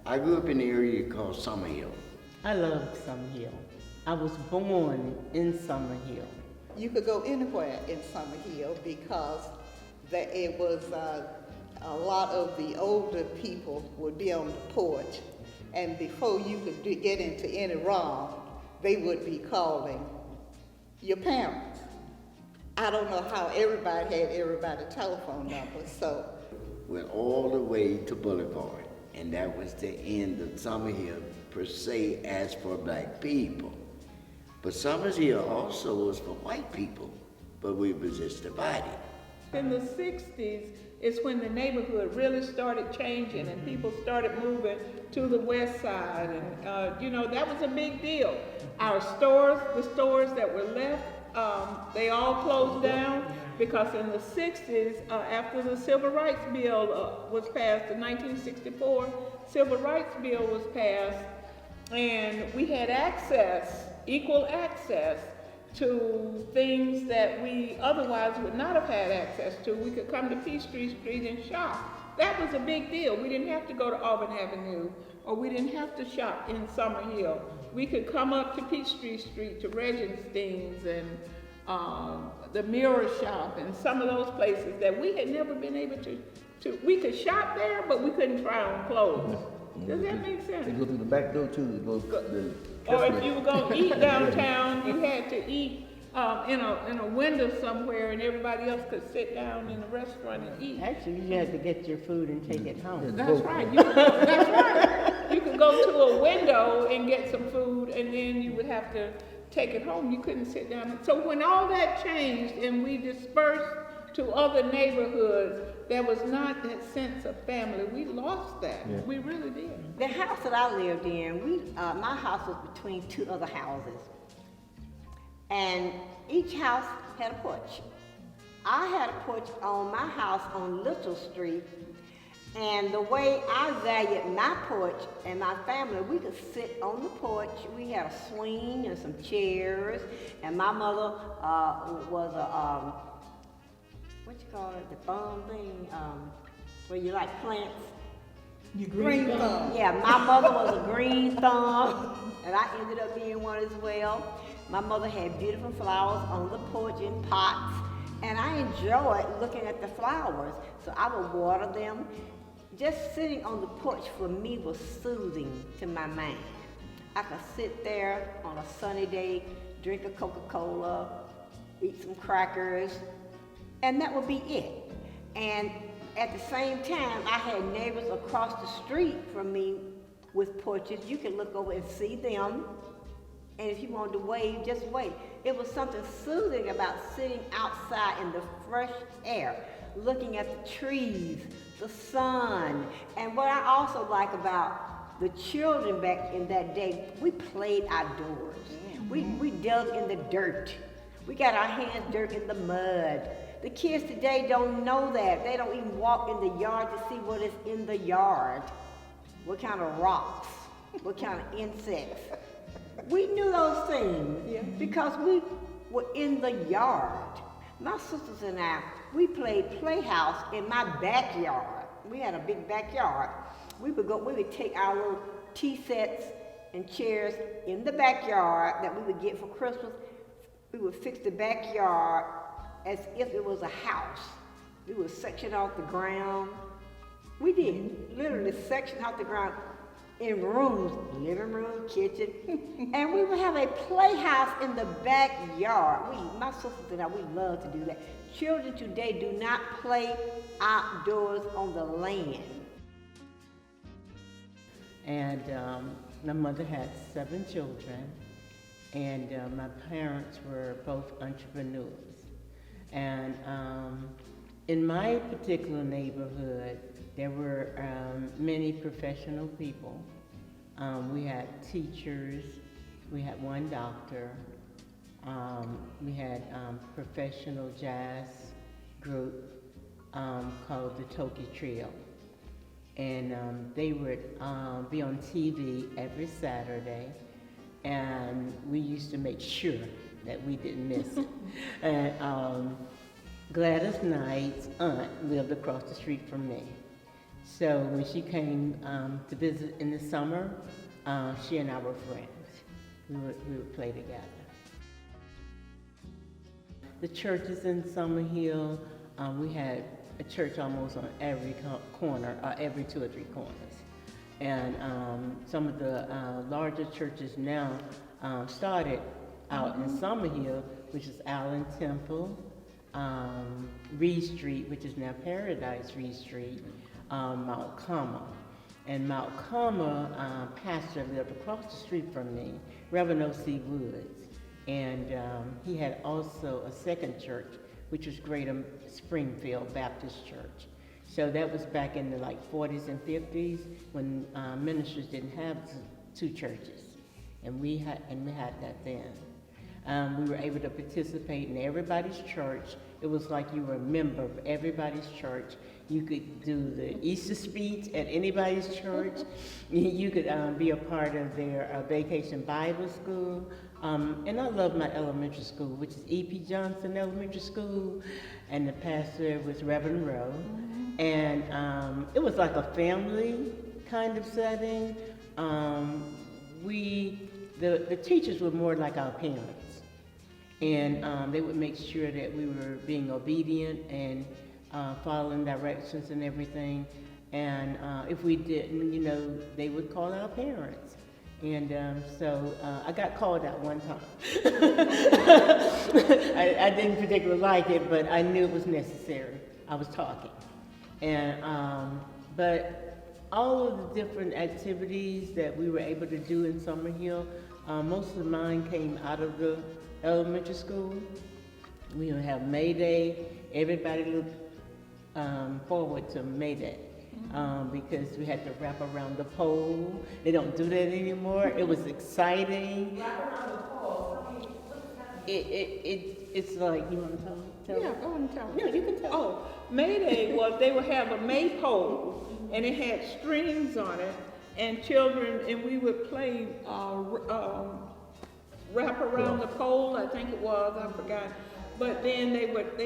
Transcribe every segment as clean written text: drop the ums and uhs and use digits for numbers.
I grew up in an area called Summerhill. I loved Summerhill. I was born in Summerhill. You could go anywhere in Summerhill because it was a lot of the older people would be on the porch, and before you could get into any wrong, they would be calling your parents. I don't know how everybody had everybody's telephone number, so. Went all the way to Boulevard, and that was the end of Summerhill per se as for black people. But Summerhill also was for white people, but we were just divided. In the 60s is when the neighborhood really started changing and people started moving to the west side, and you know, that was a big deal. Our stores, the stores that were left, they all closed down because in the 60s, after the Civil Rights Bill was passed, the 1964 Civil Rights Bill was passed, and we had access, equal access to things that we otherwise would not have had access to. We could come to Peachtree Street and shop. That was a big deal. We didn't have to go to Auburn Avenue, or we didn't have to shop in Summerhill. We could come up to Peachtree Street to Regenstein's and the Mirror Shop and some of those places that we had never been able to. We could shop there, but we couldn't try on clothes. Does that make sense? They go through the back door too. Or if you were going to eat downtown, you had to eat in a window somewhere, and everybody else could sit down in a restaurant and eat. Actually, you had to get your food and take it home. That's right. That's right. You could go to a window and get some food, and then you would have to take it home. You couldn't sit down. So when all that changed and we dispersed to other neighborhoods, there was not that sense of family. We lost that. Yeah. We really did. The house that I lived in, my house was between two other houses. And each house had a porch. I had a porch on my house on Little Street. And the way I valued my porch and my family, we could sit on the porch. We had a swing and some chairs. And my mother was a, what you call it, the thumb thing, where you like plants. Your green thumb. Yeah, my mother was a green thumb, and I ended up being one as well. My mother had beautiful flowers on the porch in pots, and I enjoyed looking at the flowers, so I would water them. Just sitting on the porch for me was soothing to my mind. I could sit there on a sunny day, drink a Coca-Cola, eat some crackers, and that would be it. And at the same time, I had neighbors across the street from me with porches. You could look over and see them. And if you wanted to wave, just wave. It was something soothing about sitting outside in the fresh air, looking at the trees, the sun. And what I also like about the children back in that day, we played outdoors. We dug in the dirt. We got our hands dirty in the mud. The kids today don't know that. They don't even walk in the yard to see what is in the yard. What kind of rocks, what kind of insects. We knew those things because we were in the yard. My sisters and I, we played playhouse in my backyard. We had a big backyard. We would take our little tea sets and chairs in the backyard that we would get for Christmas. We would fix the backyard as if it was a house. We would section off the ground. We did, literally section off the ground in rooms, living room, kitchen, and we would have a playhouse in the backyard. My sisters and I, we love to do that. Children today do not play outdoors on the land. And my mother had 7 children, and my parents were both entrepreneurs. And in my particular neighborhood, there were many professional people. We had teachers, we had one doctor, we had professional jazz group called the Toki Trio. And they would be on TV every Saturday, and we used to make sure that we didn't miss it. And Gladys Knight's aunt lived across the street from me. So when she came to visit in the summer, she and I were friends. We would play together. The churches in Summerhill, we had a church almost on every corner, every 2 or 3 corners. And some of the larger churches now started out in Summerhill, which is Allen Temple, Reed Street, which is now Paradise Reed Street, Mount Carmel. And Mount Carmel pastor lived across the street from me, Reverend O.C. Woods. And he had also a second church, which was Greater Springfield Baptist Church. So that was back in the 40s and 50s when ministers didn't have 2 churches. And we had that then. We were able to participate in everybody's church. It was like you were a member of everybody's church. You could do the Easter speech at anybody's church. You could be a part of their vacation Bible school. And I love my elementary school, which is E.P. Johnson Elementary School. And the pastor was Reverend Rowe. And it was like a family kind of setting. The teachers were more like our parents. And they would make sure that we were being obedient and following directions and everything. And if we didn't, they would call our parents. And so I got called out one time. I didn't particularly like it, but I knew it was necessary. I was talking. And but all of the different activities that we were able to do in Summerhill, most of mine came out of the elementary school. We would have May Day. Everybody looked forward to May Day because we had to wrap around the pole. They don't do that anymore. It was exciting. Wrap around the pole. It's like, you want to tell? Yeah, go and tell. No, you can tell. Oh, May Day was they would have a maypole, and it had strings on it, and children, and we would play wrap around the pole, I think it was, I forgot. But then they would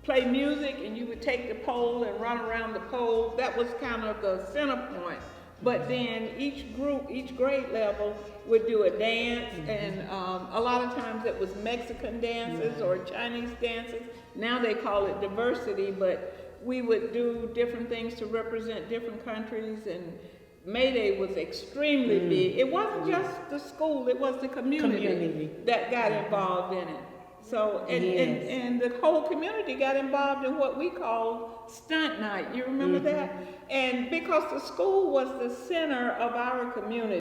play music, and you would take the pole and run around the pole. That was kind of the center point. But then each group, each grade level would do a dance, and a lot of times it was Mexican dances or Chinese dances. Now they call it diversity, but we would do different things to represent different countries, and May Day was extremely big. It wasn't just the school, it was the community that got involved in it. So, and the whole community got involved in what we call stunt night. You remember that? And because the school was the center of our community.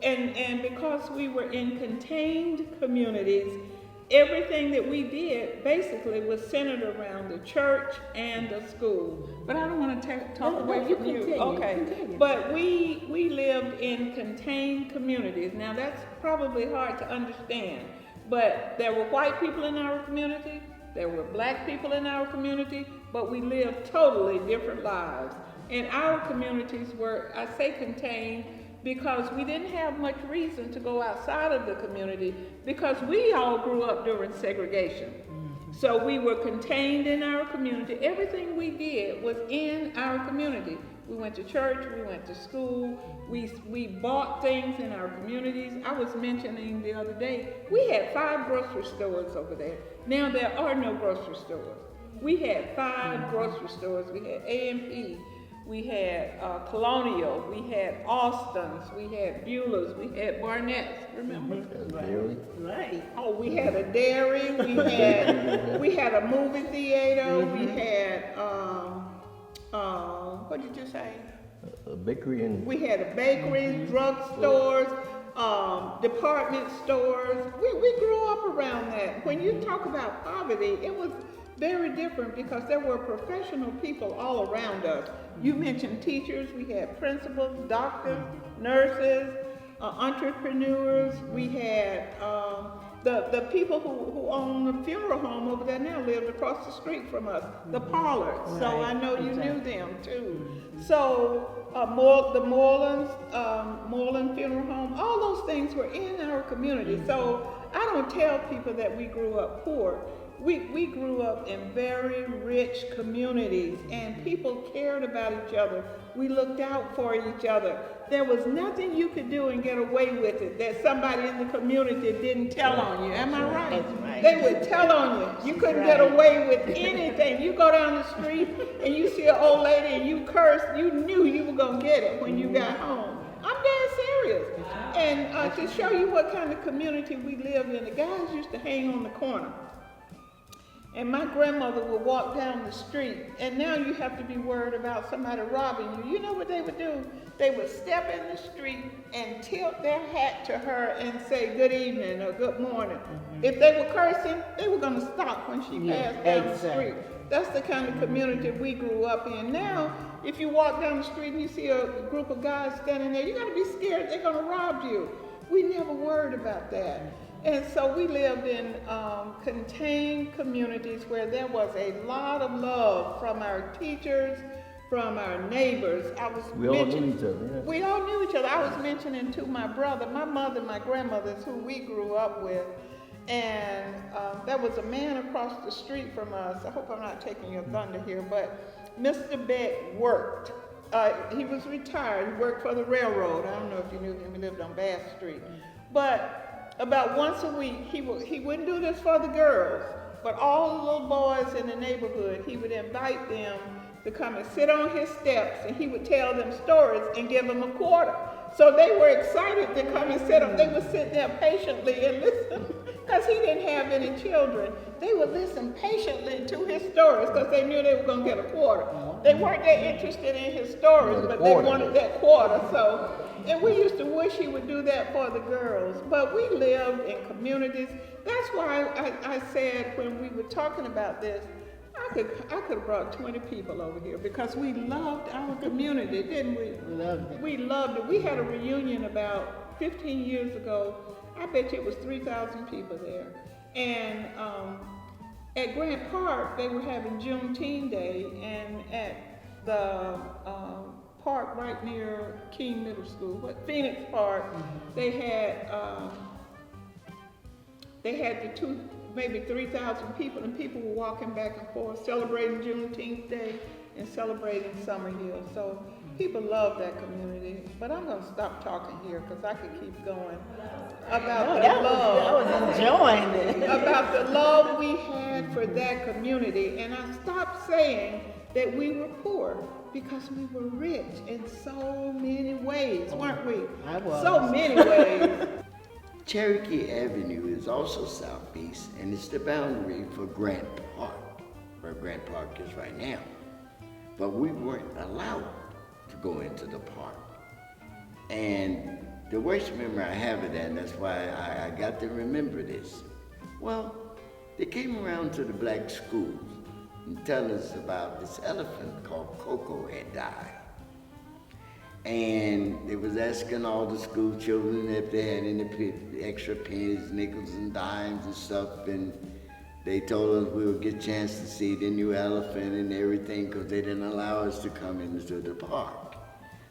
And because we were in contained communities, everything that we did basically was centered around the church and the school. But I don't want to talk away from you. Okay. Continue. But we lived in contained communities. Now that's probably hard to understand. But there were white people in our community, there were black people in our community, but we lived totally different lives. And our communities were, I say contained, because we didn't have much reason to go outside of the community because we all grew up during segregation. So we were contained in our community. Everything we did was in our community. We went to church, we went to school, we bought things in our communities. I was mentioning the other day, we had 5 grocery stores over there. Now there are no grocery stores. We had 5 grocery stores. We had A&P. We had Colonial, we had Austin's, we had Beulah's, we had Barnett's, remember? Right. Oh, we had a dairy, we had a movie theater, we had, what did you say? A bakery and... We had a bakery, drugstores, department stores. We grew up around that. When you talk about poverty, it was very different because there were professional people all around us. You mentioned teachers, we had principals, doctors, nurses, entrepreneurs. We had the people who own the funeral home over there now lived across the street from us, the Parlors. Right. So I know you knew them too. So the Moreland Funeral Home, all those things were in our community. So I don't tell people that we grew up poor. we grew up in very rich communities, and people cared about each other. We looked out for each other. There was nothing you could do and get away with it that somebody in the community didn't tell on you. Am I right? That's right. They would tell on you. You couldn't get away with anything. You go down the street and you see an old lady and you curse, you knew you were going to get it when you got home. I'm dead serious. And to show you what kind of community we live in, the guys used to hang on the corner. And my grandmother would walk down the street, and now you have to be worried about somebody robbing you. You know what they would do? They would step in the street and tilt their hat to her and say good evening or good morning. If they were cursing, they were going to stop when she passed down the street. That's the kind of community we grew up in. Now, if you walk down the street and you see a group of guys standing there, you got to be scared they're going to rob you. We never worried about that. And so we lived in contained communities where there was a lot of love from our teachers, from our neighbors. We all knew each other, yeah. We all knew each other. I was mentioning to my brother, my mother, my grandmother is who we grew up with. And there was a man across the street from us. I hope I'm not taking your thunder here, but Mr. Beck worked. He was retired. He worked for the railroad. I don't know if you knew him. He lived on Bass Street. But about once a week, he wouldn't do this for the girls, but all the little boys in the neighborhood, he would invite them to come and sit on his steps, and he would tell them stories and give them a quarter. So they were excited to come and sit on. They would sit there patiently and listen, because he didn't have any children. They would listen patiently to his stories because they knew they were going to get a quarter. They weren't that interested in his stories, but they wanted that quarter. So, and we used to wish he would do that for the girls. But we lived in communities. That's why I said when we were talking about this, I could have brought 20 people over here because we loved our community, didn't we? Loved it. We loved it. We had a reunion about 15 years ago. I bet you it was 3,000 people there. And at Grant Park, they were having Juneteenth Day, and at the park right near King Middle School, Phoenix Park, they had the two, maybe 3,000 people, and people were walking back and forth, celebrating Juneteenth Day and celebrating Summerhill. So people love that community. But I'm going to stop talking here because I could keep going about the love. I was enjoying it. About the love we had for that community. And I stopped saying that we were poor because we were rich in so many ways, weren't we? I was. So many ways. Cherokee Avenue is also southeast, and it's the boundary for Grant Park, where Grant Park is right now. But we weren't allowed to go into the park. And the worst memory I have of that, and that's why I got to remember this. Well, they came around to the black schools and tell us about this elephant called Coco had died. And they was asking all the school children if they had any extra pennies, nickels, and dimes and stuff, and they told us we would get a chance to see the new elephant and everything because they didn't allow us to come into the park.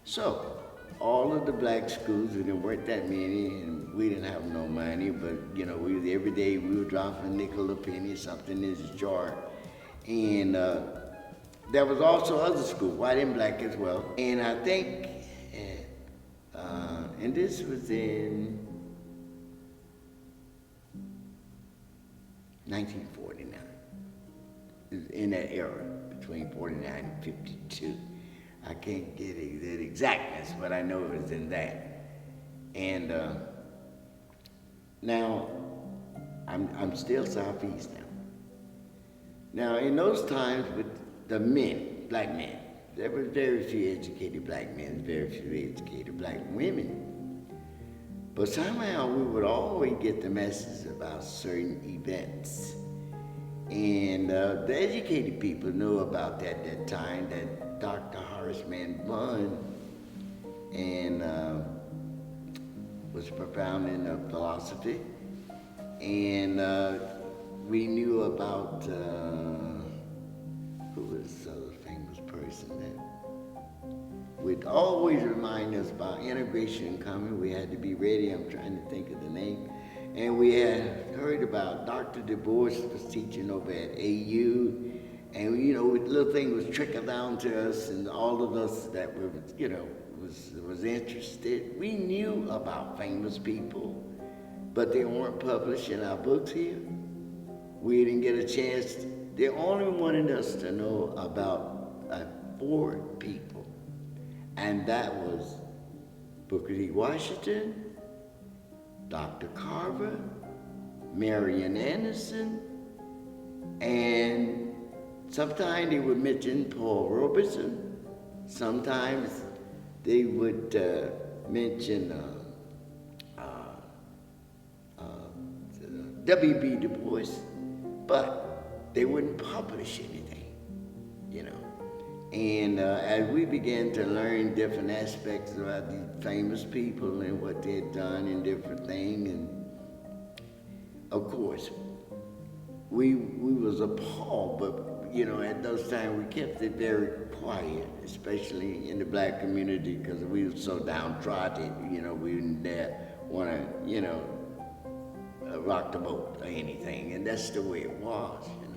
So, all of the black schools, and there weren't that many, and we didn't have no money, but you know, every day we would drop a nickel, a penny, something in this jar. And there was also other schools, white and black as well. And I think, and this was in 1949, in that era, between 49 and 52. I can't get the exactness, but I know it was in that. And now, I'm still southeast now. Now, in those times with the men, black men, there were very few educated black men, very few educated black women. But somehow we would always get the message about certain events. And the educated people knew about that time, that Dr. Horace Mann Bunn and was propounding of philosophy. And we knew about, who was the other famous person that would always remind us about integration coming. We had to be ready. I'm trying to think of the name. And we had heard about Dr. Du Bois was teaching over at AU, and you know, little thing was trickle down to us, and all of us that were, you know, was interested. We knew about famous people, but they weren't published in our books here. We didn't get a chance. They only wanted us to know about 4 people, and that was Booker T. Washington, Dr. Carver, Marian Anderson, and sometimes they would mention Paul Robeson. Sometimes they would mention W.B. Du Bois, but they wouldn't publish anything, you know. And as we began to learn different aspects about these famous people and what they had done and different things, and of course, we was appalled, but you know, at those times we kept it very quiet, especially in the black community, because we were so downtrodden. You know, we didn't want to, you know, rock the boat or anything, and that's the way it was. You know?